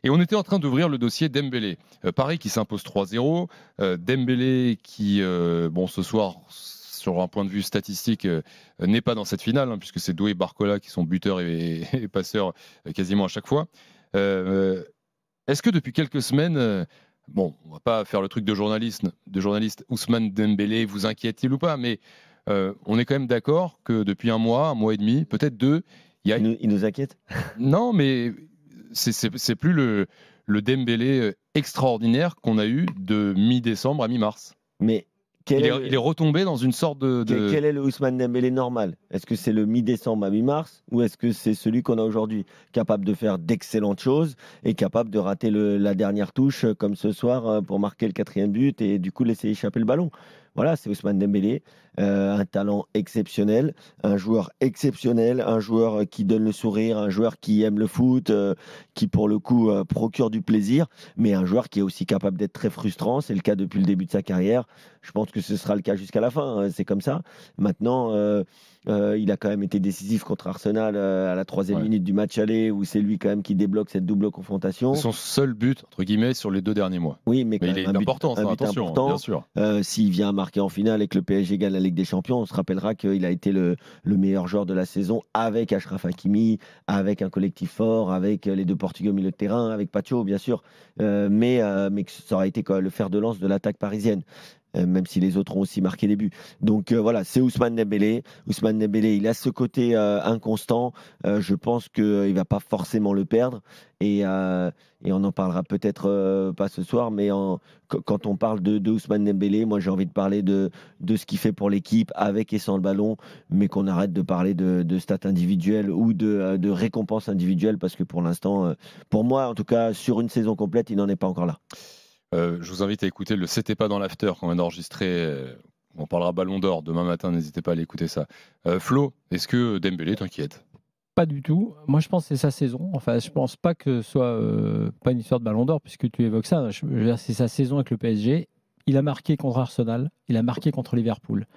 Et on était en train d'ouvrir le dossier Dembélé. Paris qui s'impose 3-0. Dembélé qui, bon, ce soir, sur un point de vue statistique, n'est pas dans cette finale, hein, puisque c'est Doué et Barcola qui sont buteurs et passeurs quasiment à chaque fois. Est-ce que depuis quelques semaines, bon, on va pas faire le truc de journaliste Ousmane Dembélé vous inquiète-t-il ou pas, mais on est quand même d'accord que depuis un mois et demi, peut-être deux, il nous inquiète. Non, mais c'est plus le Dembélé extraordinaire qu'on a eu de mi-décembre à mi-mars. Mais il est retombé dans une sorte de... Quel est le Ousmane Dembélé normal? Est-ce que c'est le mi-décembre à mi-mars ou est-ce que c'est celui qu'on a aujourd'hui, capable de faire d'excellentes choses et capable de rater la dernière touche comme ce soir pour marquer le 4e but et du coup laisser échapper le ballon? Voilà, c'est Ousmane Dembélé, un talent exceptionnel, un joueur exceptionnel, un joueur qui donne le sourire, un joueur qui aime le foot, qui pour le coup procure du plaisir, mais un joueur qui est aussi capable d'être très frustrant. C'est le cas depuis le début de sa carrière. Je pense que ce sera le cas jusqu'à la fin. C'est comme ça. Maintenant, il a quand même été décisif contre Arsenal à la 3e minute du match aller, où c'est lui quand même qui débloque cette double confrontation. C'est son seul but, entre guillemets, sur les 2 derniers mois. Oui, mais il est important, attention, important. Bien sûr. S'il vient marquer en finale et que le PSG gagne la Ligue des Champions, on se rappellera qu'il a été le meilleur joueur de la saison avec Achraf Hakimi, avec un collectif fort, avec les 2 Portugais au milieu de terrain, avec Pacho, bien sûr. Mais que ça aurait été le fer de lance de l'attaque parisienne. Même si les autres ont aussi marqué des buts. Donc voilà, c'est Ousmane Dembélé. Ousmane Dembélé, il a ce côté inconstant. Je pense qu'il ne va pas forcément le perdre. Et on en parlera peut-être pas ce soir, mais quand on parle de Ousmane Dembélé, moi j'ai envie de parler de ce qu'il fait pour l'équipe, avec et sans le ballon, mais qu'on arrête de parler de stats individuelles ou de récompenses individuelles, parce que pour l'instant, pour moi en tout cas, sur une saison complète, il n'en est pas encore là. Je vous invite à écouter le C'était pas dans l'after qu'on vient d'enregistrer. On parlera Ballon d'Or demain matin, n'hésitez pas à aller écouter ça. Flo, est-ce que Dembélé t'inquiète? Pas du tout. Moi, je pense que c'est sa saison. Enfin, je pense pas que ce soit pas une histoire de Ballon d'Or, puisque tu évoques ça. C'est sa saison avec le PSG. Il a marqué contre Arsenal, il a marqué contre Liverpool.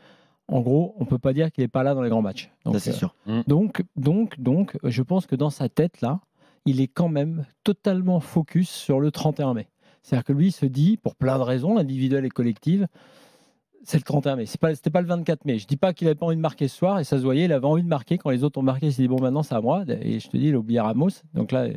En gros, on peut pas dire qu'il n'est pas là dans les grands matchs. Donc, ça, c'est sûr. Donc, je pense que dans sa tête, là, il est quand même totalement focus sur le 31 mai. C'est-à-dire que lui, il se dit, pour plein de raisons, individuelles et collectives, c'est le 31 mai. C'était pas le 24 mai. Je dis pas qu'il n'avait pas envie de marquer ce soir, et ça se voyait, il avait envie de marquer. Quand les autres ont marqué, il s'est dit, bon, maintenant, c'est à moi. Et je te dis, il a oublié Ramos. Donc là,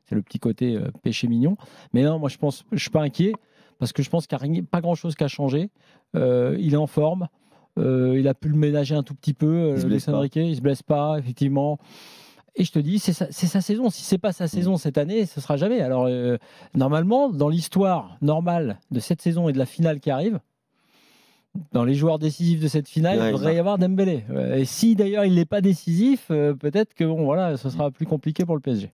c'est le petit côté péché mignon. Mais non, moi, je suis pas inquiet, parce que je pense qu'il n'y a pas grand-chose qui a changé. Il est en forme. Il a pu le ménager un tout petit peu, Luis Enrique. Il se blesse pas, effectivement. Et je te dis, c'est sa saison. Si c'est pas sa saison cette année, ce sera jamais. Alors, normalement, dans l'histoire normale de cette saison et de la finale qui arrive, dans les joueurs décisifs de cette finale, il devrait y avoir Dembélé. Et si d'ailleurs il n'est pas décisif, peut-être que bon, voilà, ce sera plus compliqué pour le PSG.